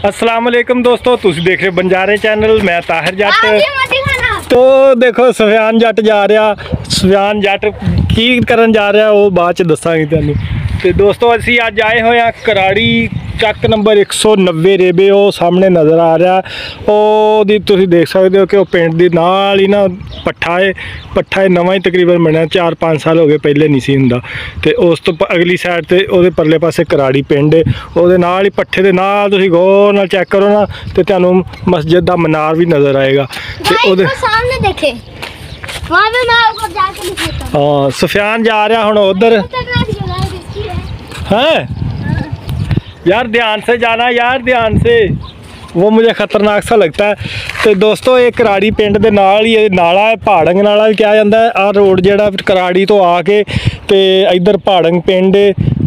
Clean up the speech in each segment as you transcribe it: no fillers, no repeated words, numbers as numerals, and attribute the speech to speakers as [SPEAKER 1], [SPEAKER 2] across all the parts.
[SPEAKER 1] अस्सलाम वालेकुम दोस्तों, तुसी देख रहे बंजारे चैनल। मैं ताहिर जट। तो देखो सफियान जट जा रहा, सफियान जट की करन जा रहा वो बाद च दसांगे तुहानू। तो दोस्तों असी अज आए हुए हैं कराड़ी चक नंबर 190 रेबे। वो सामने नज़र आ रहा वो तुसी देख सकते हो कि वो पिंड दी नाल ही ना पट्ठा है। पट्ठा है नवा ही तकरीबन बनया, 4-5 साल हो गए, पहले नहीं सी हुंदा। ते उस तो अगली साइड ते ओहदे परले पासे कराड़ी पिंड है। ओहदे नाल ही पट्ठे दे नाल तुसी गौर नाल चेक करो ना ते तुहानू मस्जिद दा मीनार भी नज़र आएगा। ते ओहदे सामने देखे वहां पे मैं ऊपर जाके दिखाता हूं। हां सफियान जा रहा हुण उधर है यार, ध्यान से जाना यार, ध्यान से, वो मुझे ख़तरनाक सा लगता है। तो दोस्तों ये कराड़ी पिंड के नाल ही नाला है, पहाड़ंग नाला भी कहा जाता है। आ रोड जड़ा कराड़ी तो आके तो इधर पहाड़ंग पिंड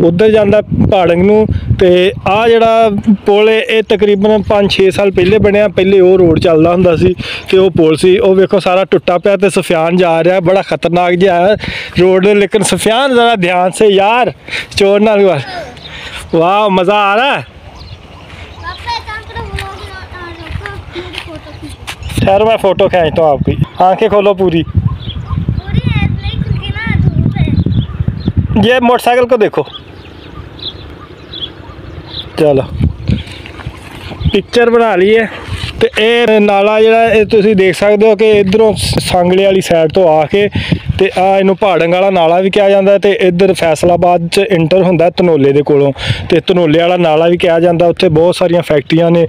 [SPEAKER 1] उधर जाता पहाड़ंग नूं। ते आ जड़ा पुल है ये तकरीबन 5-6 साल पहले बनया। पहले वो रोड चलता हुंदा सी ते वो पुल सी, वो वेखो सारा टुटा पिया। तो सफियान जा रहा, बड़ा खतरनाक जिहा है रोड। लेकिन सफियान ज़रा ध्यान से यार, चोर ना वाह मज़ा आ रहा है। ठहरो मैं फ़ोटो खींचता हूँ आपकी। आंखें खोलो पूरी। ये मोटरसाइकिल को देखो, चलो पिक्चर बना ली है। तो ये नाला जरा तुसी देख सकते हो कि इधरों सांगले वाली साइड तो आके ते आ इनू पहाड़ंग वाला नाला भी कहा जाता है। तो इधर फैसलाबाद च इंटर होंदा धनोले दे कोलों। ते धनोले वाला नाला भी कहा जाता, उत्थे बहुत सारिया फैक्ट्रियां ने,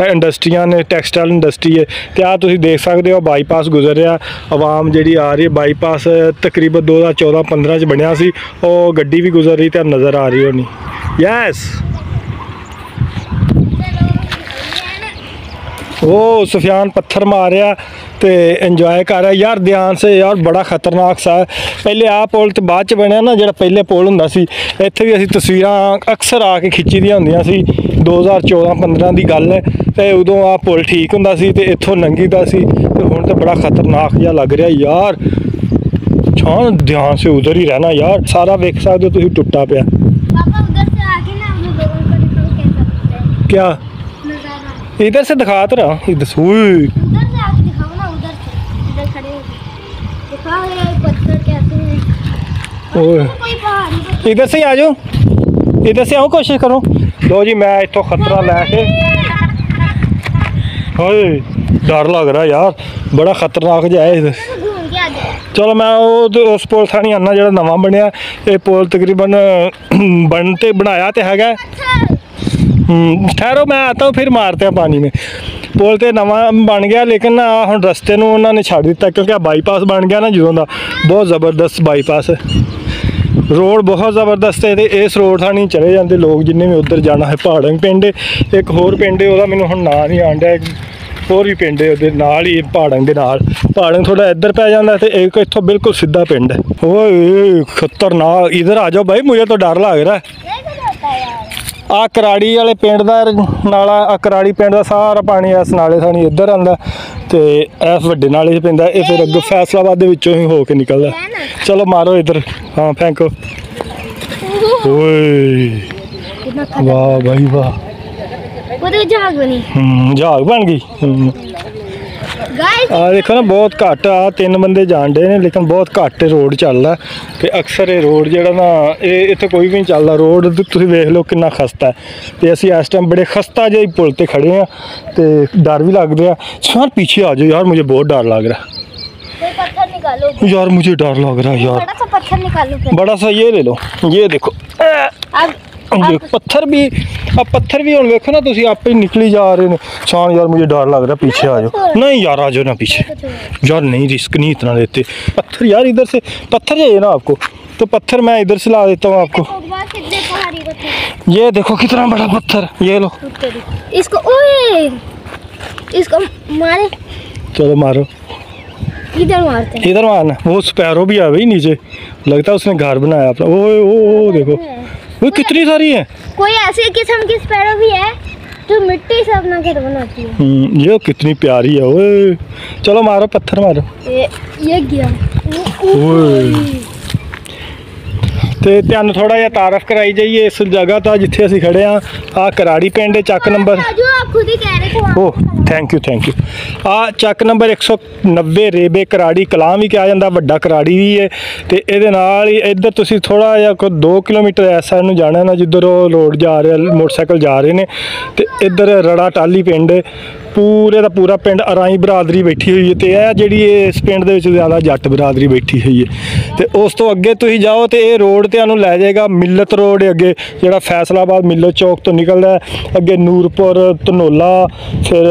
[SPEAKER 1] इंडस्ट्रियां ने, टैक्सटाइल इंडस्ट्री है। तो आ तुसी देख सकते हो बाईपास गुजर रहा, आवाम जी आ रही है। बाईपास तकरीबन 2014-15 च बनया सी, और गड्डी भी गुजर रही तो नज़र आ रही होनी। यस वो सफियान पत्थर मार रहा तो इंजॉय कर रहा यार, ध्यान से यार, बड़ा खतरनाक सा है। पहले आ पुल तो बाद च बनया ना, जो पहले पुल हुंदा सी, इत्थे भी असीं तस्वीरां अक्सर आके खिच्ची दियां हुंदियां सी। 2014-15 की गल है। तो उदों आ पुल ठीक हुंदा सी ते इत्थों लंघीदा सी। ते हुण तो बड़ा खतरनाक जिहा लग रहा यार। छान ध्यान से उधर ही रहना यार, सारा वेख सकदे हो तुसीं टुटा पिया। क्या इधर से दिखा तो रहा, इधर से आके दिखाओ ना, उधर से इधर खड़े हो दिखाओ ये पत्थर कैसे हैं। ओए इधर से आ जाओ, इधर से आओ, कोशिश करो। लो जी मैं इतों खतरा लैके, ओए डर लग रहा यार, बड़ा खतरनाक जिहा है इधर। चलो मैं उस पुल थानी आना जो नवा बनया। ये पुल तकरीबन बनते बनाया तो है। ठहरो मैं आता हूँ, फिर मारते हैं पानी में। पुल तो नवा बन गया, लेकिन ना हम रस्ते में उन्होंने छड़ दिता, क्योंकि बाईपास बन गया ना जो, बहुत ज़बरदस्त बाईपास है। रोड बहुत ज़बरदस्त है। तो इस रोड थानी चले जाते लोग जिन्हें भी उधर जाना है। पहाड़ंग पिंड एक होर पिंड है, मैंने हम ना नहीं आन दिया। होर भी पिंड है उधर नाल ही, पहाड़ंग के नाल। पहाड़ंग थोड़ा इधर पै जाता है, तो एक इत्थों बिल्कुल सीधा पिंड है। ओए खतरनाक, इधर आ जाओ भाई, मुझे तो डर लग रहा है। आ कराड़ी वाले पिंड का नाला, आ कराड़ी पिंड का सारा पानी इस नाले थानी इधर आंदा ते इस वड्डे नाले च पैंदा। ये फिर अगे फैसलाबाद दे विचों ही हो के निकलदा। चलो मारो इधर, हाँ फेंको। ओए वाह भाई वाह, जहाज बन गई। देखो ना बहुत घट आ 3 बंदे जान डे ने, लेकिन बहुत घट रोड चल रहा है। तो अक्सर ये रोड जड़ा ना इत्थे कोई भी नहीं चलता। रोड तुसीं वेख लो कितना खस्ता है। तो असीं इस टाइम बड़े खस्ता जे पुल ते खड़े हैं, तो डर भी लग रहा है। यार पीछे आ जाओ यार, मुझे बहुत डर लग रहा है। पत्थर निकालो यार, मुझे डर लग रहा है यार। बड़ा सा पत्थर निकालो, बड़ा सा ये ले लो, ये देखो। पत्थर भी, अब पत्थर भी हम देखो ना, तुम आप ही निकली जा रहे हैं। शान यार मुझे डर लग रहा है, पीछे आ जाओ। नहीं यार आ जाओ ना पीछे यार, नहीं रिस्क नहीं इतना लेते। पत्थर यार इधर से पत्थर चाहिए ना आपको, तो पत्थर मैं इधर से ला देता हूँ आपको। ये देखो कितना बड़ा पत्थर, ये लो
[SPEAKER 2] इसको। ओए इसको मारे,
[SPEAKER 1] चलो मारो।
[SPEAKER 2] इधर मारते हैं,
[SPEAKER 1] इधर मारना। वो स्पैरो भी आ गई नीचे, लगता है उसने घर बनाया अपना। ओ देखो वो कितनी सारी है।
[SPEAKER 2] कोई ऐसी किस्म की स्पैरो भी है जो मिट्टी से अपना घर बनाती है।
[SPEAKER 1] ये कितनी प्यारी है। ओए चलो मारो, पत्थर मारो।
[SPEAKER 2] ये गया।
[SPEAKER 1] ਤੇ ਤੁਹਾਨੂੰ ਥੋੜਾ ਜਿਹਾ ਤਾਰਫ ਕਰਾਈ ਜਾਈਏ ਇਸ ਜਗ੍ਹਾ ਤੋਂ ਜਿੱਥੇ ਅਸੀਂ ਖੜੇ ਆ ਕਰਾੜੀ ਪਿੰਡ ਚੱਕ ਨੰਬਰ
[SPEAKER 2] राजू आप खुद ही कह रहे थे वहाँ
[SPEAKER 1] ਓ ਥੈਂਕ ਯੂ ਆ ਚੱਕ ਨੰਬਰ 190 ਰੇਬੇ ਕਰਾੜੀ ਕਲਾਂ ਵੀ ਕਿਹਾ ਜਾਂਦਾ, ਵੱਡਾ ਕਰਾੜੀ ਵੀ ਹੈ। ਤੇ ਇਹਦੇ ਨਾਲ ਹੀ ਇੱਧਰ ਤੁਸੀਂ ਥੋੜਾ ਜਿਹਾ ਕੋਈ 2 ਕਿਲੋਮੀਟਰ ਇਸ ਸਾਈਡ ਨੂੰ ਜਾਣਾ ਨਾ, ਜਿੱਧਰ ਉਹ ਰੋਡ ਜਾ ਰਿਹਾ ਮੋਟਰਸਾਈਕਲ ਜਾ ਰਹੇ ਨੇ। ਤੇ ਇੱਧਰ ਰੜਾ ਟਾਲੀ ਪਿੰਡ ਹੈ, ਪੂਰੇ ਦਾ ਪੂਰਾ ਪਿੰਡ ਅਰਾਈ ਬਰਾਦਰੀ ਬੈਠੀ ਹੋਈ ਹੈ। ਤੇ ਇਹ ਜਿਹੜੀ ਇਸ ਪਿੰਡ ਦੇ ਵਿੱਚ ਜ਼ਿਆਦਾ ਜੱਟ ਬਰਾਦਰੀ ਬੈਠੀ ਹੋਈ ਹੈ। ਤੇ ਉਸ ਤੋਂ ਅੱਗੇ ਤੁਸੀਂ ਜਾਓ ਤੇ ਇਹ ਰੋਡ ਤੁਹਾਨੂੰ ਲੈ ਜਾਏਗਾ ਮਿਲਤ ਰੋਡ, ਅੱਗੇ ਜਿਹੜਾ ਫੈਸਲਾਬਾਦ ਮਿਲਤ ਚੌਕ ਤੋਂ ਨਿਕਲਦਾ ਹੈ, ਅੱਗੇ ਨੂਰਪੁਰ ਧਨੋਲਾ, ਫਿਰ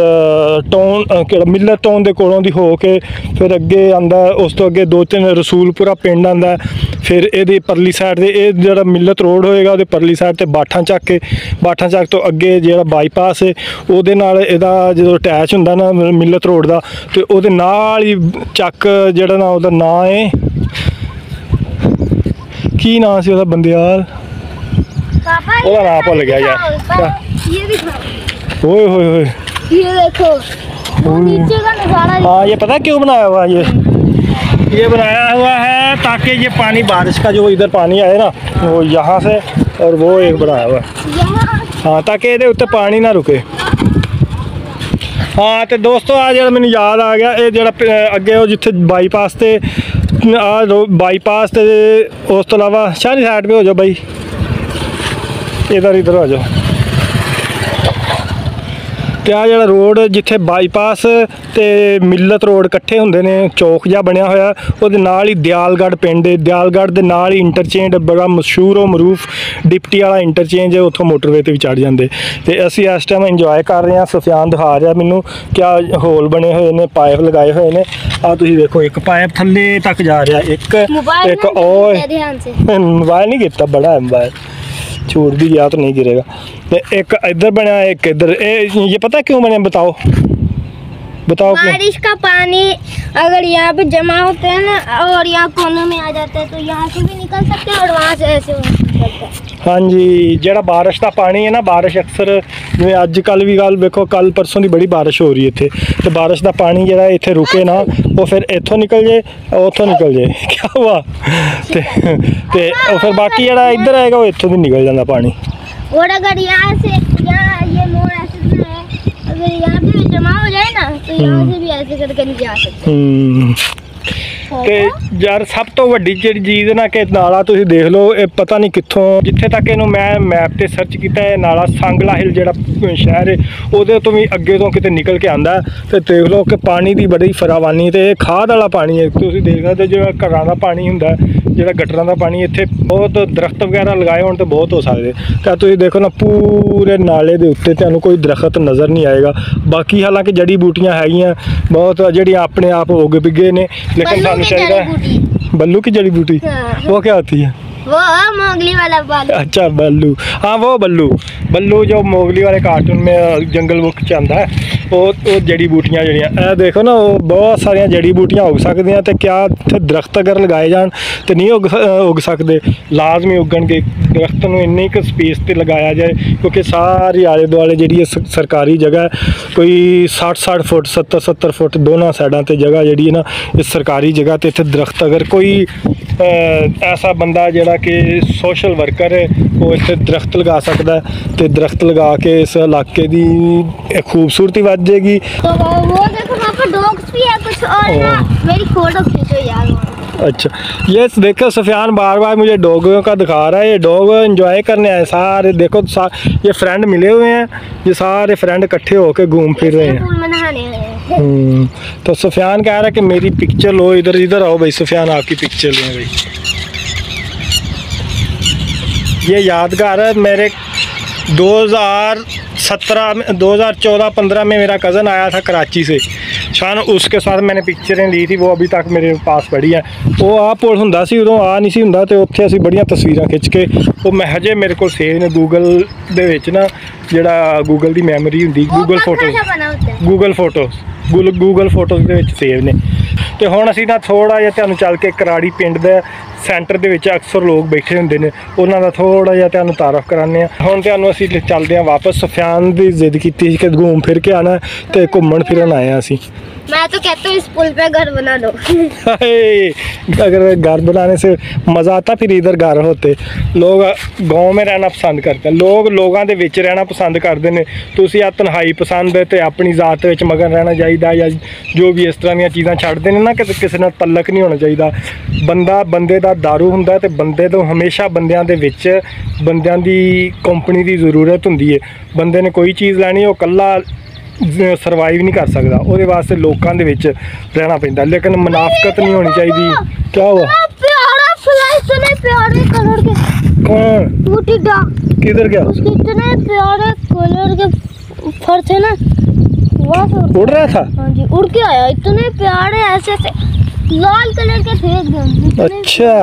[SPEAKER 1] ਟਾਊਨ ਕਿਹੜਾ ਮਿਲਤ ਟਾਊਨ ਦੇ ਕੋਲੋਂ ਦੀ ਹੋ ਕੇ ਫਿਰ ਅੱਗੇ ਆਂਦਾ, ਉਸ ਤੋਂ ਅੱਗੇ 2-3 ਰਸੂਲਪੁਰਾ ਪਿੰਡ ਆਂਦਾ। ਫਿਰ ਇਹਦੀ ਪਰਲੀ ਸਾਈਡ ਤੇ ਇਹ ਜਿਹੜਾ ਮਿਲਤ ਰੋਡ ਹੋਏਗਾ ਉਹਦੇ ਪਰਲੀ ਸਾਈਡ ਤੇ ਬਾਠਾਂ ਚੱਕ ਤੋਂ ਅੱਗੇ ਜਿਹੜਾ ਬਾਈਪਾਸ ਹੈ ਉਹਦੇ ਨਾਲ ਇਹਦਾ ਜਦੋਂ ਅਟੈਚ ਹੁੰਦਾ ਨਾ ਮਿਲਤ ਰੋਡ ਦਾ, ਤੇ ਉਹਦੇ ਨਾਲ ਹੀ ਚੱਕ ਜਿਹੜਾ ਨਾ ਉਹਦਾ ਨਾਂ ਹੈ, ਕੀ ਨਾਂ ਸੀ ਉਹਦਾ ਬੰਦਿਆਲ,
[SPEAKER 2] पापा
[SPEAKER 1] ਉਹਦਾ ਨਾਂ ਭੁੱਲ ਗਿਆ ਯਾਰ।
[SPEAKER 2] ये दिखाओ,
[SPEAKER 1] ओए होए होए
[SPEAKER 2] ये देखो वो नीचे का नजारा।
[SPEAKER 1] हाँ, ये पता है क्यों बनाया हुआ है ये बनाया हुआ है ताकि ये पानी बारिश का जो इधर पानी आए ना वो यहाँ से, और वो एक बनाया हुआ है
[SPEAKER 2] यहाँ
[SPEAKER 1] हाँ ताकि ये उत्ते पानी ना रुके। हाँ तो दोस्तों आ जो मैंने याद आ गया ये जो अगे जिथे बाईपास से बाईपास से उस तो इलावा सारी साइड पे हो जाओ भाई, इधर हो जाओ। ਤੇ ਆ ਜਿਹੜਾ ਰੋਡ ਜਿੱਥੇ ਬਾਈਪਾਸ ਤੇ ਮਿਲਤ ਰੋਡ ਇਕੱਠੇ ਹੁੰਦੇ ਨੇ, ਚੌਕ ਜਿਹਾ ਬਣਿਆ ਹੋਇਆ, ਉਹਦੇ ਨਾਲ ਹੀ ਦਿਆਲਗੜ੍ਹ ਪਿੰਡ ਹੈ। ਦਿਆਲਗੜ੍ਹ ਦੇ ਨਾਲ ਹੀ ਇੰਟਰਚੇਂਜ ਬੜਾ ਮਸ਼ਹੂਰ ਮਰੂਫ ਡਿਪਟੀ ਵਾਲਾ ਇੰਟਰਚੇਂਜ ਹੈ, ਉੱਥੋਂ ਮੋਟਰਵੇ ਤੇ ਵੀ ਚੜ੍ਹ ਜਾਂਦੇ। ਤੇ ਅਸੀਂ ਇਸ ਟਾਈਮ ਇੰਜੋਏ ਕਰ ਰਹੇ ਹਾਂ। ਸੁਫਿਆਨ ਦਿਖਾ ਰਿਹਾ ਮੈਨੂੰ ਕਿਆ ਹੋਲ ਬਣੇ ਹੋਏ ਨੇ, ਪਾਈਪ ਲਗਾਏ ਹੋਏ ਨੇ। ਆ ਤੁਸੀਂ ਦੇਖੋ ਇੱਕ ਪਾਈਪ ਥੱਲੇ ਤੱਕ ਜਾ ਰਿਹਾ, ਇੱਕ और
[SPEAKER 2] ध्यान से
[SPEAKER 1] मोबाइल नहीं गिरता, बड़ा है मोबाइल, छूट भी गया तो नहीं गिरेगा। तो एक इधर बना, एक इधर। ये पता क्यों बने, बताओ क्यों?
[SPEAKER 2] बारिश का पानी अगर यहाँ पे जमा होता है ना और यहाँ कोनों में आ जाता है तो यहाँ से भी निकल सकते हैं और वहाँ से ऐसे हो सकता है।
[SPEAKER 1] हाँ जी, ਜਿਹੜਾ ਬਾਰਿਸ਼ ਦਾ ਪਾਣੀ ਹੈ ਨਾ, ਬਾਰਿਸ਼ ਅਕਸਰ ਜਿਵੇਂ ਅੱਜ ਕੱਲ੍ਹ ਵੀ ਗੱਲ ਵੇਖੋ, ਕੱਲ ਪਰਸੋਂ ਦੀ ਬੜੀ ਬਾਰਿਸ਼ ਹੋ ਰਹੀ ਹੈ ਇੱਥੇ, ਤੇ ਬਾਰਿਸ਼ ਦਾ ਪਾਣੀ ਜਿਹੜਾ ਇੱਥੇ ਰੁਕੇ ਨਾ, ਉਹ ਫਿਰ ਇੱਥੋਂ ਨਿਕਲ ਜੇ, ਉੱਥੋਂ ਨਿਕਲ ਜੇ। ਕੀ ਹੁਆ? ਤੇ ਉਹ ਫਿਰ ਬਾਕੀ ਜਿਹੜਾ ਇੱਧਰ ਆਏਗਾ ਉਹ ਇੱਥੋਂ ਦੀ ਨਿਕਲ ਜਾਂਦਾ ਪਾਣੀ।
[SPEAKER 2] और अगर यहाँ से यहाँ ये मोड़ ऐसे से है, अगर यहाँ पे भी जमा हो जाए ना तो यहाँ से भी ऐसे करके नहीं जा सकते।
[SPEAKER 1] ਤੇ ਯਾਰ ਸਭ ਤੋਂ ਵੱਡੀ ਜਿਹੜੀ ਚੀਜ਼ ਨਾ ਕਿ ਨਾਲਾ ਤੁਸੀਂ ਦੇਖ ਲਓ, ਇਹ ਪਤਾ ਨਹੀਂ ਕਿੱਥੋਂ, ਜਿੱਥੇ ਤੱਕ ਇਹਨੂੰ ਮੈਂ ਮੈਪ ਤੇ ਸਰਚ ਕੀਤਾ ਹੈ, ਨਾਲਾ ਸੰਗਲਾ ਹਿਲ ਜਿਹੜਾ ਸ਼ਹਿਰ ਹੈ ਉਹਦੇ ਤੋਂ ਵੀ ਅੱਗੇ ਤੋਂ ਕਿਤੇ ਨਿਕਲ ਕੇ ਆਂਦਾ। ਤੇ ਦੇਖ ਲਓ ਕਿ ਪਾਣੀ ਦੀ ਬੜੀ ਫਰਾਵਾਨੀ, ਤੇ ਇਹ ਖਾਦ ਵਾਲਾ ਪਾਣੀ ਹੈ। ਤੁਸੀਂ ਦੇਖ ਸਕਦੇ ਜਿਹੜਾ ਘਰਾਂ ਦਾ ਪਾਣੀ ਹੁੰਦਾ, ਜਿਹੜਾ ਗਟਰਾਂ ਦਾ ਪਾਣੀ, ਇੱਥੇ ਬਹੁਤ ਦਰਖਤ ਵਗੈਰਾ ਲਗਾਏ ਹੋਣ ਤਾਂ ਬਹੁਤ ਹੋ ਸਕਦੇ। ਤਾਂ ਤੁਸੀਂ ਦੇਖੋ ਨਾ ਪੂਰੇ ਨਾਲੇ ਦੇ ਉੱਤੇ ਤੁਹਾਨੂੰ ਕੋਈ ਦਰਖਤ ਨਜ਼ਰ ਨਹੀਂ ਆਏਗਾ। ਬਾਕੀ ਹਾਲਾਂਕਿ ਜੜੀ ਬੂਟੀਆਂ ਹੈਗੀਆਂ ਬਹੁਤ ਜਿਹੜੀਆਂ ਆਪਣੇ ਆਪ ਉੱਗ ਪਿਗੇ ਨੇ, ਲੇਕਿन ਸਾਨੂੰ ਚਾਹੀਦਾ बल्लू की जड़ी बूटी। वो क्या होती है?
[SPEAKER 2] वो मोगली वाला बाल।
[SPEAKER 1] अच्छा बल्लू, हाँ वो बल्लू जो मोगली वाले कार्टून में जंगल बुक च आंदा है, वो जड़ी बूटियां जड़ियां ए देखो ना, वो बहुत सारिया जड़ी बूटियां उग सकदियां। ते क्या इत्थे दरख्त अगर लगाए जान तो नहीं उग सकते, लाजमी उगणगे। दरख्त नूं इन्नी क स्पेस ते लगाया जाए, क्योंकि सारी आले दुआले जिहड़ी सरकारी जगह है, कोई 60-60 फुट 70-70 फुट दोनों साइडों ते जगह जिहड़ी है ना, इस सरकारी जगह ते इत्थे दरख्त अगर कोई ऐसा बंदा जिहड़ा कि सोशल वर्कर है वो इत्थे दरख्त लगा सकता है, तो दरख्त लगा के इस इलाके की खूबसूरती बढ़ जाएगी।
[SPEAKER 2] तो वो देखो वहाँ पर डॉग्स भी है कुछ, और ना मेरी फोटो खींचो यार।
[SPEAKER 1] अच्छा ये देखो सुफियान बार बार मुझे डॉगों का दिखा रहा है, ये डॉग एंजॉय करने आए सारे। देखो ये फ्रेंड मिले हुए हैं, ये सारे फ्रेंड इकट्ठे होकर घूम फिर रहे हैं।
[SPEAKER 2] पूल में नहाने आए हैं।
[SPEAKER 1] तो सुफियान कह रहा है कि मेरी पिक्चर लो, इधर आओ भाई सुफियान, आपकी पिक्चर लें भाई। ये यादगार है मेरे 2014-15 में मेरा कज़न आया था कराची से, शान उसके साथ मैंने पिक्चरें ली थी, वो अभी तक मेरे पास पड़ी है। वो आ पुल हुंदा सी, उदों आ नहीं सी हुंदा, ते उत्थे असीं बड़ियां तस्वीरां खिच के वो मैं हजे मेरे को सेव ने गूगल दे विच ना, जिहड़ा गूगल दी मैमोरी हुंदी, गूगल फोटोज़ दे विच सेव ने। तो हुण असीं ना थोड़ा जिहा तुहानूं चल के कराड़ी पिंड दे ਸੈਂਟਰ ਦੇ ਵਿੱਚ ਅਕਸਰ ਲੋਕ ਬੈਠੇ ਹੁੰਦੇ ਨੇ, ਉਹਨਾਂ ਦਾ ਥੋੜਾ ਜਿਹਾ ਤੁਹਾਨੂੰ ਤਾਰਫ ਕਰਾਉਂਦੇ ਆ। ਹੁਣ ਤੁਹਾਨੂੰ ਅਸੀਂ ਚੱਲਦੇ ਹਾਂ ਵਾਪਸ। ਸੁਫਿਆਨ ਦੀ ਜ਼ਿੱਦ ਕੀਤੀ ਸੀ ਕਿ ਘੁੰਮ ਫਿਰ ਕੇ ਆਣਾ, ਤੇ ਘੁੰਮਣ ਫਿਰਨ ਆਏ ਹਾਂ ਅਸੀਂ।
[SPEAKER 2] मैं तो कहता हूँ इस पुल पे घर बना दो।
[SPEAKER 1] अगर घर बनाने से मज़ा आता फिर इधर घर होते। लोग गांव में रहना पसंद करते हैं, लोग लोगों के विच रहना पसंद करते हैं। तुसी आ तन्हाई पसंद है तो अपनी ज़ात विच मगन रहना चाहिए, या जो भी इस तरह दी चीज़ां छड्डदे ने ना कि किसी नाल तल्लक नहीं होना चाहिए। बंदा बंदे दा दारू हुंदा ते बंदे तो हमेशा बंदियां दे विच बंदियां दी कंपनी की जरूरत हुंदी है। बंदे ने कोई चीज़ लैनी हो कल्ला ਸਰਵਾਈਵ ਨਹੀਂ ਕਰ ਸਕਦਾ, ਉਹਦੇ ਵਾਸਤੇ ਲੋਕਾਂ ਦੇ ਵਿੱਚ ਰਹਿਣਾ ਪੈਂਦਾ, ਲੇਕਿन मुनाफकत नहीं होनी चाहिए। क्या हुआ?
[SPEAKER 2] प्यारा फ्लाई इतने प्यारे कलर के।
[SPEAKER 1] कौन?
[SPEAKER 2] वो टिड्डा
[SPEAKER 1] किधर गया?
[SPEAKER 2] उसके इतने प्यारे कलर के फर थे ना, वहाँ से
[SPEAKER 1] उड़ रहा था।
[SPEAKER 2] हाँ जी, उड़ के आया। इतने प्यारे ऐसे से लाल कलर के थे एकदम।
[SPEAKER 1] अच्छा,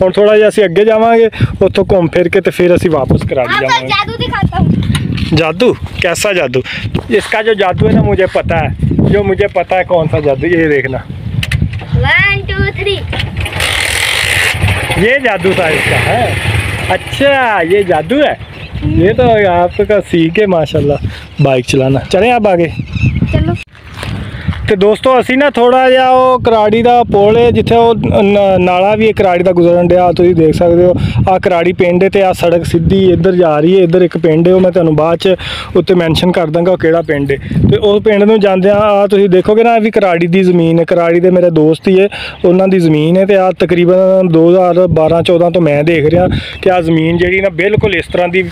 [SPEAKER 1] ਹੁਣ ਥੋੜਾ ਜਿਹਾ ਅਸੀਂ ਅੱਗੇ ਜਾਵਾਂਗੇ, ਉੱਥੋਂ ਘੁੰਮ ਫਿਰ ਕੇ ਤੇ ਫਿਰ ਅਸੀਂ ਵਾਪਸ कराड़ी जावांगे।
[SPEAKER 2] जादू दिखाता हूँ।
[SPEAKER 1] जादू? कैसा जादू? इसका जो जादू है ना मुझे पता है, जो मुझे पता है कौन सा जादू। ये देखना,
[SPEAKER 2] 1 2 3।
[SPEAKER 1] ये जादू था इसका है। अच्छा, ये जादू है। ये तो आपका सीख है माशाल्लाह बाइक चलाना। चलें अब आगे।
[SPEAKER 2] चलो।
[SPEAKER 1] ਤੇ ਦੋਸਤੋ ਅਸੀਂ ਨਾ ਥੋੜਾ ਜਿਹਾ ਉਹ ਕਰਾੜੀ ਦਾ ਪੁਲ ਹੈ, ਜਿੱਥੇ ਉਹ ਨਾਲਾ ਵੀ ਕਰਾੜੀ ਦਾ ਗੁਜ਼ਰਨ ਡਿਆ, ਤੁਸੀਂ ਦੇਖ ਸਕਦੇ ਹੋ। ਆ ਕਰਾੜੀ ਪਿੰਡ ਹੈ ਤੇ ਆ ਸੜਕ ਸਿੱਧੀ ਇੱਧਰ ਜਾ ਰਹੀ ਹੈ। ਇੱਧਰ ਇੱਕ ਪਿੰਡ ਹੈ, ਉਹ ਮੈਂ ਤੁਹਾਨੂੰ ਬਾਅਦ ਚ ਉੱਤੇ ਮੈਂਸ਼ਨ ਕਰ ਦਾਂਗਾ ਉਹ ਕਿਹੜਾ ਪਿੰਡ ਹੈ। ਤੇ ਉਸ ਪਿੰਡ ਨੂੰ ਜਾਂਦਿਆਂ ਆ ਤੁਸੀਂ ਦੇਖੋਗੇ ਨਾ, ਇਹ ਵੀ ਕਰਾੜੀ ਦੀ ਜ਼ਮੀਨ ਹੈ। ਕਰਾੜੀ ਦੇ ਮੇਰੇ ਦੋਸਤ ਹੀ ਹੈ, ਉਹਨਾਂ ਦੀ ਜ਼ਮੀਨ ਹੈ। ਤੇ ਆ ਤਕਰੀਬਨ 2012-14 ਤੋਂ ਮੈਂ ਦੇਖ ਰਿਹਾ ਕਿ ਆ ਜ਼ਮੀਨ ਜਿਹੜੀ ਨਾ ਬਿਲਕੁਲ ਇਸ ਤਰ੍ਹਾਂ ਦੀ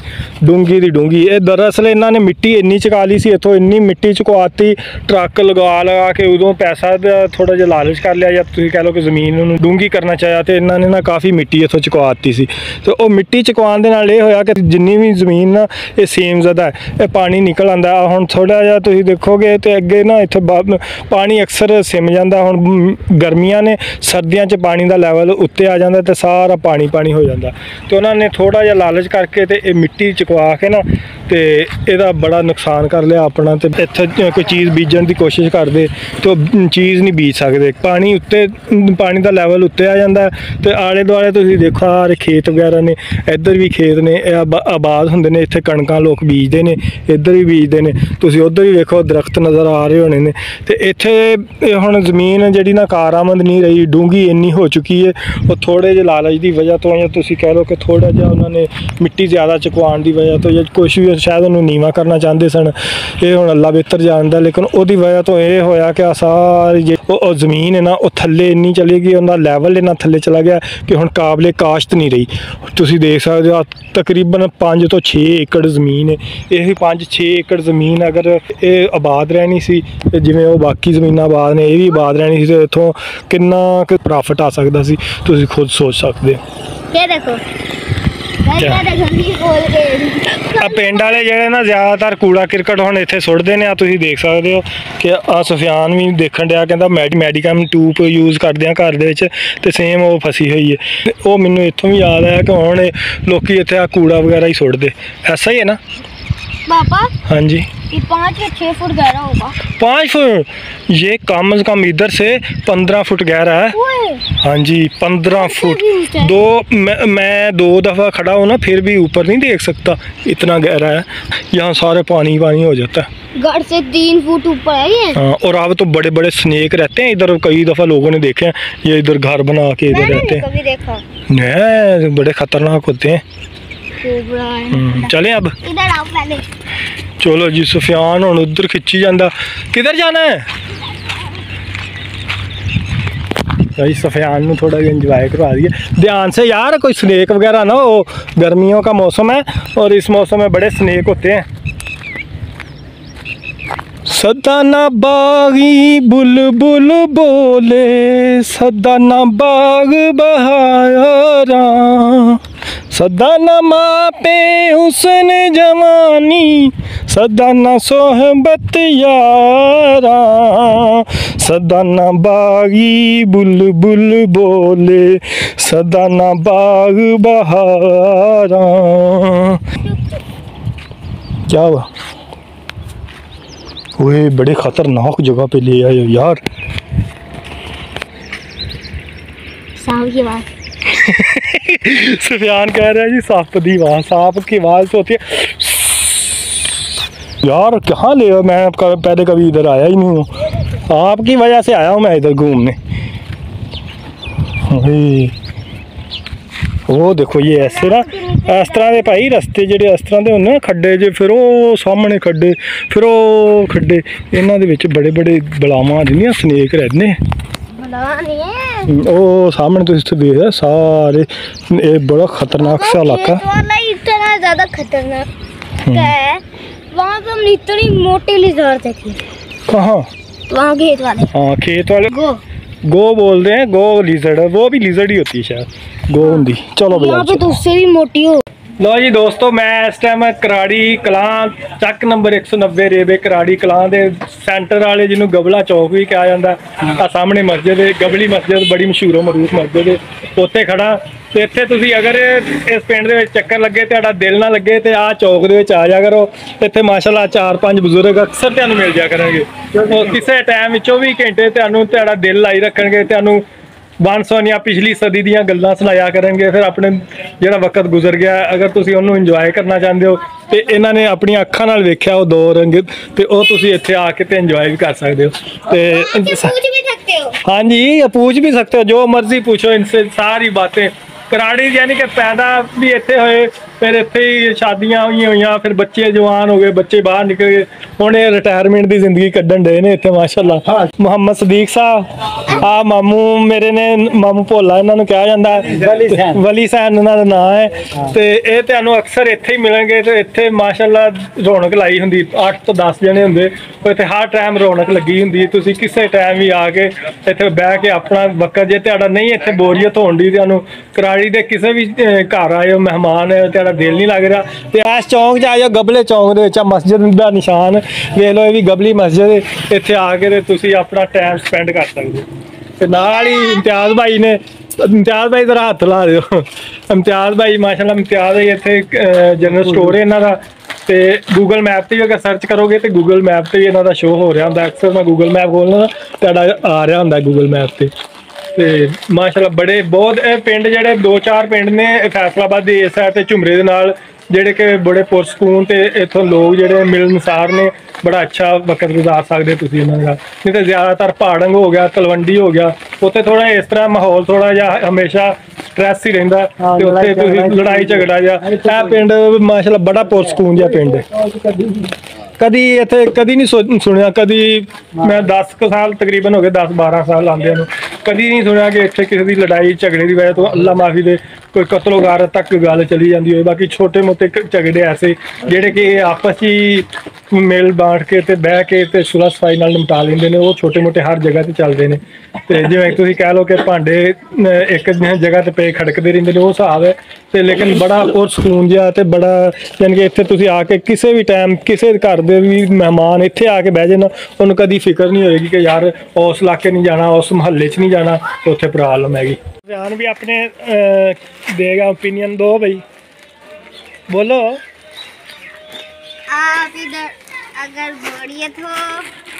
[SPEAKER 1] ਡੂੰਗੀ ਦੀ ਡੂੰਗੀ। ਇਹ ਦਰਅਸਲ ਇਹਨਾਂ ਨੇ ਮਿੱਟੀ ਇੰਨੀ ਚੁਕਾ ਲਈ ਸੀ, ਇੱਥੋਂ ਇੰਨੀ ਮਿੱਟੀ ਚੁਕਵਾਤੀ, ਟਰੱਕ ਲਗਾ ਕਿ ਉਦੋਂ ਪੈਸਾ ਦਾ ਥੋੜਾ ਜਿਹਾ ਲਾਲਚ ਕਰ ਲਿਆ, ਜਾਂ ਤੁਸੀਂ ਕਹਿ ਲਓ ਕਿ ਜ਼ਮੀਨ ਨੂੰ ਡੂੰਗੀ ਕਰਨਾ ਚਾਹਿਆ, ਤੇ ਇਹਨਾਂ ਨੇ ਨਾ ਕਾਫੀ ਮਿੱਟੀ ਇੱਥੋਂ ਚੁਕਵਾ ਦਿੱਤੀ ਸੀ। ਤੇ ਉਹ ਮਿੱਟੀ ਚੁਕਵਾਉਣ ਦੇ ਨਾਲ ਇਹ ਹੋਇਆ ਕਿ ਜਿੰਨੀ ਵੀ ਜ਼ਮੀਨ ਨਾ ਇਹ ਸੇਮ ਜ਼ਿਆਦਾ ਹੈ, ਇਹ ਪਾਣੀ ਨਿਕਲ ਆਉਂਦਾ। ਹੁਣ ਥੋੜਾ ਜਿਹਾ ਤੁਸੀਂ ਦੇਖੋਗੇ ਤੇ ਅੱਗੇ ਨਾ ਇੱਥੇ ਪਾਣੀ ਅਕਸਰ ਸਿਮ ਜਾਂਦਾ। ਹੁਣ ਗਰਮੀਆਂ ਨੇ, ਸਰਦੀਆਂ 'ਚ ਪਾਣੀ ਦਾ ਲੈਵਲ ਉੱਤੇ ਆ ਜਾਂਦਾ ਤੇ ਸਾਰਾ ਪਾਣੀ ਪਾਣੀ ਹੋ ਜਾਂਦਾ। ਤੇ ਉਹਨਾਂ ਨੇ ਥੋੜਾ ਜਿਹਾ ਲਾਲਚ ਕਰਕੇ ਤੇ ਇਹ ਮਿੱਟੀ ਚੁਕਵਾ ਕੇ ਨਾ ਤੇ ਇਹਦਾ ਬੜਾ ਨੁਕਸਾਨ ਕਰ ਲਿਆ ਆਪਣਾ। ਤੇ ਇੱਥੇ ਕੋਈ ਚੀਜ਼ ਬੀਜਣ ਦੀ ਕੋਸ਼ਿਸ਼ ਕਰਦੇ ਤੇ ਉਹ ਚੀਜ਼ ਨਹੀਂ ਬੀਜ ਸਕਦੇ। ਪਾਣੀ ਉੱਤੇ, ਪਾਣੀ ਦਾ ਲੈਵਲ ਉੱਤੇ ਆ ਜਾਂਦਾ। ਤੇ ਆਲੇ ਦੁਆਲੇ ਤੁਸੀਂ ਦੇਖੋ ਆ ਖੇਤ ਵਗੈਰਾ ਨੇ, ਇੱਧਰ ਵੀ ਖੇਤ ਨੇ, ਇਹ ਆਬਾਦ ਹੁੰਦੇ ਨੇ। ਇੱਥੇ ਕਣਕਾਂ ਲੋਕ ਬੀਜਦੇ ਨੇ, ਇੱਧਰ ਵੀ ਬੀਜਦੇ ਨੇ। ਤੁਸੀਂ ਉੱਧਰ ਵੀ ਵੇਖੋ ਦਰਖਤ ਨਜ਼ਰ ਆ ਰਹੇ ਹੋਣੇ ਨੇ। ਤੇ ਇੱਥੇ ਹੁਣ ਜ਼ਮੀਨ ਜਿਹੜੀ ਨਾ ਕਾਰਾਮੰਦ ਨਹੀਂ ਰਹੀ, ਡੂੰਗੀ ਇੰਨੀ ਹੋ ਚੁੱਕੀ ਹੈ। ਉਹ ਥੋੜ੍ਹੇ ਜਿਹੇ ਲਾਲਚ ਦੀ ਵਜ੍ਹਾ ਤੋਂ, ਜਾਂ ਤੁਸੀਂ ਕਹਿ ਲਓ ਕਿ ਥੋੜ੍ਹਾ ਜਿਹਾ ਉਹਨਾਂ ਨੇ ਮਿੱਟੀ ਜ਼ਿਆਦਾ ਚੁਕਵਾਉਣ ਦੀ ਵਜ੍ਹਾ ਤੋਂ, ਜਾਂ ਕੁਛ ਵੀ ਸ਼ਾਇਦ ਉਹਨੂੰ ਨੀਵਾਂ ਕਰਨਾ ਚਾਹੁੰਦੇ ਸਨ। ਇਹ ਹੁਣ ਅੱਲਾ ਬਿਹਤਰ ਜਾਣਦਾ, ਲੇਕਿਨ ਉਹਦੀ ਵਜ੍ਹਾ ਤੋਂ ਇਹ ਹੋਇਆ ਕਿ ਸਾਰੀ ਉਹ ਜ਼ਮੀਨ ਹੈ ਨਾ ਉਹ ਥੱਲੇ ਇੰਨੀ ਚਲੀ ਗਈ, ਉਹਦਾ ਲੈਵਲ ਇੰਨਾ ਥੱਲੇ ਚਲਾ ਗਿਆ ਕਿ ਹੁਣ ਕਾਬਲੇ ਕਾਸ਼ਤ ਨਹੀਂ ਰਹੀ। ਤੁਸੀਂ ਦੇਖ ਸਕਦੇ ਹੋ ਤਕਰੀਬਨ 5 ਤੋਂ 6 ਏਕੜ ਜ਼ਮੀਨ ਹੈ। ਇਹ 5-6 ਏਕੜ ਜ਼ਮੀਨ ਅਗਰ ਇਹ ਆਬਾਦ ਰਹਿਣੀ ਸੀ, ਜਿਵੇਂ ਉਹ ਬਾਕੀ ਜ਼ਮੀਨਾਂ ਆਬਾਦ ਨੇ, ਇਹ ਵੀ ਆਬਾਦ ਰਹਿਣੀ ਸੀ, ਤੇ ਇੱਥੋਂ ਕਿੰਨਾ ਕੁ ਪ੍ਰੋਫਿਟ ਆ ਸਕਦਾ ਸੀ, ਤੁਸੀਂ ਖੁਦ ਸੋਚ ਸਕਦੇ ਹੋ।
[SPEAKER 2] ये देखो
[SPEAKER 1] ਆ ਪਿੰਡ ਵਾਲੇ ਜਿਹੜੇ ਨਾ ਜ਼ਿਆਦਾਤਰ ਕੂੜਾ ਕਿਰਕਟ ਹੁਣ ਇੱਥੇ ਸੁੱਟਦੇ ਨੇ। ਆ ਤੁਸੀਂ ਦੇਖ ਸਕਦੇ ਹੋ ਕਿ ਆ ਸੁਫਿਆਨ ਵੀ ਦੇਖਣ ਡਿਆ, ਕਹਿੰਦਾ ਮੈਡੀਕਮ ਟੂਬ ਯੂਜ਼ ਕਰਦੇ ਆ ਘਰ ਦੇ ਵਿੱਚ, ਤੇ ਸੇਮ ਉਹ ਫਸੀ ਹੋਈ ਹੈ। ਉਹ ਮੈਨੂੰ ਇੱਥੋਂ ਵੀ ਯਾਦ ਆਇਆ ਕਿ ਹੁਣ ਲੋਕੀ ਇੱਥੇ ਆ ਕੂੜਾ ਵਗੈਰਾ ਹੀ ਸੁੱਟਦੇ। ਐਸਾ ਹੀ ਹੈ ਨਾ
[SPEAKER 2] पापा?
[SPEAKER 1] हाँ जी,
[SPEAKER 2] ये 5 या 6 फुट गहरा होगा।
[SPEAKER 1] 5 फुट? ये कम से कम इधर से 15 फुट गहरा है। हाँ जी, 15 फुट। मैं 2 दफ़ा खड़ा हूँ ना, फिर भी ऊपर नहीं देख सकता, इतना गहरा है। यहाँ सारे पानी पानी हो जाता है।
[SPEAKER 2] घर से 3 फुट ऊपर है ये।
[SPEAKER 1] हाँ, और अब तो बड़े बड़े स्नेक रहते हैं इधर। कई दफ़ा लोगों ने देखे हैं, ये इधर घर बना के इधर रहते हैं।
[SPEAKER 2] कभी देखा?
[SPEAKER 1] नहीं, बड़े खतरनाक होते हैं। चलें अब,
[SPEAKER 2] इधर आओ पहले।
[SPEAKER 1] चलो जी। सुफियान हुण उधर खिंची जाता। किधर जाना है भाई? सुफियान नूं थोड़ा जिहा इंजॉय करवा दिए। ध्यान से यार, कोई स्नेक वगैरह ना हो। गर्मियों का मौसम है और इस मौसम में बड़े स्नेक होते हैं। सदा ना बागी बुलबुल बोले, सदा ना बाग बहारा, सदा न मापे हुस्न जवानी, सदा न सोहबत यारा, सदा न बागी बुलबुल बोले, सदा न बाग बहारा। क्या हुआ? वो बड़े खतरनाक जगह पे ले आए यार।
[SPEAKER 2] साहब की बात
[SPEAKER 1] सुफियान कह रहा है जी सांप दी आवाज, सांप की आवाज होती है। यार कहाँ ले हो, मैं पहले कभी इधर आया ही नहीं हूँ, आपकी वजह से आया हूँ मैं इधर घूमने। ਉਹ ਦੇਖੋ ਇਹ ਐਸੇ ਨਾ ਇਸ ਤਰ੍ਹਾਂ ਦੇ ਭਾਈ ਰਸਤੇ ਜਿਹੜੇ ਇਸ ਤਰ੍ਹਾਂ ਦੇ ਹੁੰਦੇ ਨਾ ਖੱਡੇ ਜੇ, ਫਿਰ ਉਹ ਸਾਹਮਣੇ ਖੱਡੇ, ਫਿਰ ਉਹ ਖੱਡੇ, ਇਹਨਾਂ ਦੇ ਵਿੱਚ ਬੜੇ ਬੜੇ ਬਲਾਵਾਂ ਜਿੰਨੀਆਂ ਸਨੇਕ ਰਹਿੰਦੇ। ਉਹ ਸਾਹਮਣੇ ਤੁਸੀਂ ਦੇਖ ਸਾਰੇ, ਇਹ ਬੜਾ ਖਤਰਨਾਕ सा इलाका।
[SPEAKER 2] इतना ज्यादा खतरनाक है, वहाँ पे हमने इतनी मोटी लिजर्ड देखी।
[SPEAKER 1] कहाँ?
[SPEAKER 2] वहाँ खेत वाले।
[SPEAKER 1] हाँ खेत वाले गो बोलते हैं, गो लिजर्ड है, वो भी लिजर्ड ही होती है शायद, गो होंगी। चलो भैया,
[SPEAKER 2] यहाँ पे तो उससे भी मोटी हो।
[SPEAKER 1] लो जी दोस्तों, मैं इस टाइम कराड़ी कलां ਚੱਕ नंबर 190 रेबे कराड़ी कलां ਦੇ सेंटर वाले जिन्होंने गबला चौक भी कहा जाता है। सामने मस्जिद है, गबली मस्जिद बड़ी मशहूर मरूफ मस्जिद है, उत्थे खड़ा। ਤੇ ਇੱਥੇ ਤੁਸੀਂ ਅਗਰ ਇਸ ਪਿੰਡ ਦੇ ਵਿੱਚ ਚੱਕਰ ਲੱਗੇ, ਤੁਹਾਡਾ ਦਿਲ ਨਾ ਲੱਗੇ ਤੇ ਆਹ ਚੌਕ ਦੇ ਵਿੱਚ ਆ ਜਾ ਕਰੋ। ਇੱਥੇ ਮਾਸ਼ਾਅੱਲਾ 4-5 ਬਜ਼ੁਰਗ ਅਕਸਰ ਤੁਹਾਨੂੰ ਮਿਲ ਜਾ ਕਰਨਗੇ। ਕਿਸੇ ਟਾਈਮ ਵਿੱਚ 24 ਘੰਟੇ ਤੁਹਾਨੂੰ ਤੁਹਾਡਾ ਦਿਲ ਲਾਈ ਰੱਖਣਗੇ, ਤੁਹਾਨੂੰ 500 ਜਾਂ ਪਿਛਲੀ ਸਦੀ ਦੀਆਂ ਗੱਲਾਂ ਸੁਣਾਇਆ ਕਰਨਗੇ। ਫਿਰ ਆਪਣੇ ਜਿਹੜਾ ਵਕਤ ਗੁਜ਼ਰ ਗਿਆ, ਅਗਰ ਤੁਸੀਂ ਉਹਨੂੰ ਇੰਜੋਏ ਕਰਨਾ ਚਾਹੁੰਦੇ ਹੋ ਤੇ ਇਹਨਾਂ ਨੇ ਆਪਣੀਆਂ ਅੱਖਾਂ ਨਾਲ ਵੇਖਿਆ ਉਹ ਦੋ ਰੰਗ, ਤੇ ਉਹ ਤੁਸੀਂ ਇੱਥੇ ਆ ਕੇ ਤੇ ਇੰਜੋਏ ਵੀ ਕਰ ਸਕਦੇ ਹੋ। ਤੇ हाँ जी, पूछ भी सकते हो, जो मर्जी पूछो इनसे सारी बातें। कराड़ी यानी कि पैदा भी इत्थे होए, फिर इत्थे ही शादियां हुई, फिर बच्चे जवान हो गए, बच्चे बाहर निकल गए, हुण ये रिटायरमेंट की जिंदगी कड्ढन डे ने इत्थे माशाअल्लाह। मोहम्मद सदीक साहब, आ मामू मेरे ने, मामू भोला इन्हां नूं कहा जांदा है, वली सहन इन्हां दा नाम है। ते इह तुहानूं अक्सर इत्थे ही मिलणगे। ते इत्थे माशाअल्लाह रौनक लाई हुंदी, 8 तो 10 जने हुंदे, इत्थे हर टाइम रौनक लगी हुंदी। तुसीं किसे टाइम भी आके इत्थे बैठ के अपना वक्त, जे तुहाडा नहीं इत्थे बोरीयत होण दी, तुहानूं कराड़ी दे किसे भी घर आए हो मेहमान है, तुहाडा दिल नहीं लग रहा, ते इस चौक च आ जाओ। गबले चौक दे विच मस्जिद दा निशान वेख लो, ये भी गबली मस्जिद है। इत्थे आके ते तुसीं अपना टाइम स्पेंड कर सकदे हो। ते नाल ही इम्तियाज़ भाई ने, इम्तियाज़ भाई जरा हत्थ ला दिओ। इम्तियाज़ भाई माशाअल्लाह, इम्तियाज़ भाई इत्थे जनरल स्टोर है इन्हां दा। ਤੇ ਗੂਗਲ ਮੈਪ ਤੇ ਵੀ ਅਗਰ ਸਰਚ ਕਰੋਗੇ ਤੇ ਗੂਗਲ ਮੈਪ ਤੇ ਵੀ ਇਹਨਾਂ ਦਾ ਸ਼ੋਅ ਹੋ ਰਿਹਾ ਹੁੰਦਾ। ਅਕਸਰ ਮੈਂ ਗੂਗਲ ਮੈਪ ਖੋਲ੍ਹਦਾ ਤੁਹਾਡਾ ਆ ਰਿਹਾ ਹੁੰਦਾ ਗੂਗਲ ਮੈਪ ਤੇ। ਤੇ ਮਾਸ਼ਾਅੱਲਾ ਬੜੇ ਬਹੁਤ ਇਹ ਪਿੰਡ ਜਿਹੜੇ 2-4 ਪਿੰਡ ਨੇ ਫੈਸਲਾਬਾਦ ਦੇ ਇਸ ਸਾਈਡ ਤੇ ਝੁਮਰੇ ਦੇ ਨਾਲ, ਜਿਹੜੇ ਕਿ ਬੜੇ ਪੁਰਸਕੂਨ ਤੇ ਇੱਥੋਂ ਲੋਕ ਜਿਹੜੇ ਮਿਲਣਸਾਰ ਨੇ, ਬੜਾ ਅੱਛਾ ਵਕਤ ਗੁਜ਼ਾਰ ਸਕਦੇ ਤੁਸੀਂ ਇਹਨਾਂ ਦਾ। ਨਹੀਂ ਤਾਂ ਜ਼ਿਆਦਾਤਰ ਪਹਾੜੰਗ ਹੋ ਗਿਆ, ਤਲਵੰਡੀ ਹੋ ਗਿਆ, ਉੱਥੇ ਥੋੜਾ ਇਸ ਤਰ੍ਹਾਂ ਮਾਹੌਲ ਥੋੜਾ ਜਿਹਾ ਹਮੇਸ਼ਾ ਸਟ੍ਰੈਸ ਹੀ ਰਹਿੰਦਾ ਤੇ ਉੱਥੇ ਤੁਸੀਂ ਲੜਾਈ ਝਗੜਾ ਜਿਹਾ। ਇਹ ਪਿੰਡ ਮਾਸ਼ਾਅੱਲਾ ਬੜਾ ਪੁਰਸਕੂਨ ਜਿਹਾ ਪਿੰਡ ਹੈ। ਕਦੀ ਇੱਥੇ ਕਦੀ ਨਹੀਂ ਸੁਣਿਆ, ਕਦੀ ਮੈਂ 10 ਸਾਲ ਤਕਰੀਬਨ ਹੋ ਗਏ, 10-12 ਸਾਲ ਆਉਂਦਿਆਂ ਨੂੰ, ਕਦੀ ਨਹੀਂ ਸੁਣਿਆ ਕਿ ਇੱਥੇ ਕਿਸੇ ਦੀ ਲੜਾਈ ਝਗੜੇ ਦੀ ਵਜ੍ਹਾ ਤੋਂ ਅੱਲਾ ਮਾਫੀ ਦੇ ਕੋਈ ਕਤਲੋ ਗਾਰਤ ਤੱਕ ਗੱਲ ਚਲੀ ਜਾਂਦੀ ਹੋਏ। ਬਾਕੀ ਛੋਟੇ ਮੋਟੇ ਝਗੜੇ ਐਸੇ ਜਿਹੜੇ ਕਿ ਆਪਸ 'ਚ ਹੀ ਮਿਲ ਬਾਂਟ ਕੇ ਤੇ ਬਹਿ ਕੇ ਤੇ ਸੁਲਹ ਸਫਾਈ ਨਾਲ ਨਿਪਟਾ ਲੈਂਦੇ ਨੇ, ਉਹ ਛੋਟੇ ਮੋਟੇ ਹਰ ਜਗ੍ਹਾ ਤੇ ਚੱਲਦੇ ਨੇ। ਤੇ ਜਿਵੇਂ ਤੁਸੀਂ ਕਹਿ ਲਓ ਕਿ ਭਾਂਡੇ ਇੱਕ ਜਗ੍ਹਾ ਤੇ ਪਏ ਖੜਕਦੇ ਰਹਿੰਦੇ ਨੇ, ਉਹ ਹਿਸਾਬ ਹੈ। ਤੇ ਲੇਕਿਨ ਬੜਾ ਪੁਰਸਕੂਨ ਜਿਹਾ ਤੇ ਬੜਾ, ਯਾਨੀ ਕਿ ਇੱਥੇ ਤੁਸੀਂ ਆ ਕੇ ਕਿਸੇ ਵੀ ਟਾਈਮ ਕਿਸੇ ਘਰ ਦੇ ਵੀ ਮਹਿਮਾਨ ਇੱਥੇ ਆ ਕੇ ਬਹਿ ਜਾਣ, ਉਹਨੂੰ ਕਦੀ ਫਿਕਰ ਨਹੀਂ ਹੋਏਗੀ ਕਿ ਯਾਰ ਉਸ ਇਲਾਕੇ ਨਹੀਂ ਜਾਣਾ, ਉਸ ਮੁਹੱਲੇ 'ਚ ਨਹੀਂ ਜਾਣਾ, ਉੱਥੇ ਪ੍ਰੋਬਲਮ ਹੈਗੀ। ਬਿਆਨ ਵੀ ਆਪਣੇ देगा ओपिनियन दो भाई, बोलो।
[SPEAKER 2] आप इधर अगर बोरियत हो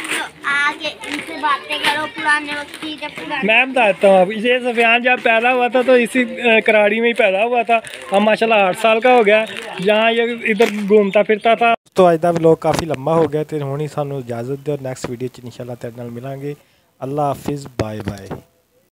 [SPEAKER 2] तो आके इनसे बातें करो, पुराने वक्त की। जब पुराने, मैं
[SPEAKER 1] बताता हूँ, ये सफियान जब पैदा हुआ था तो इसी कराड़ी में ही पैदा हुआ था। अब माशाल्लाह 8 साल का हो गया, जहाँ ये इधर घूमता फिरता था। तो अज का व्लॉग काफ़ी लंबा हो गया, तो हुण ही सानू इजाज़त दो, नैक्सट वीडियो इंशाल्लाह तेरे नाल मिलांगे। अल्लाह हाफिज़, बाय बाय।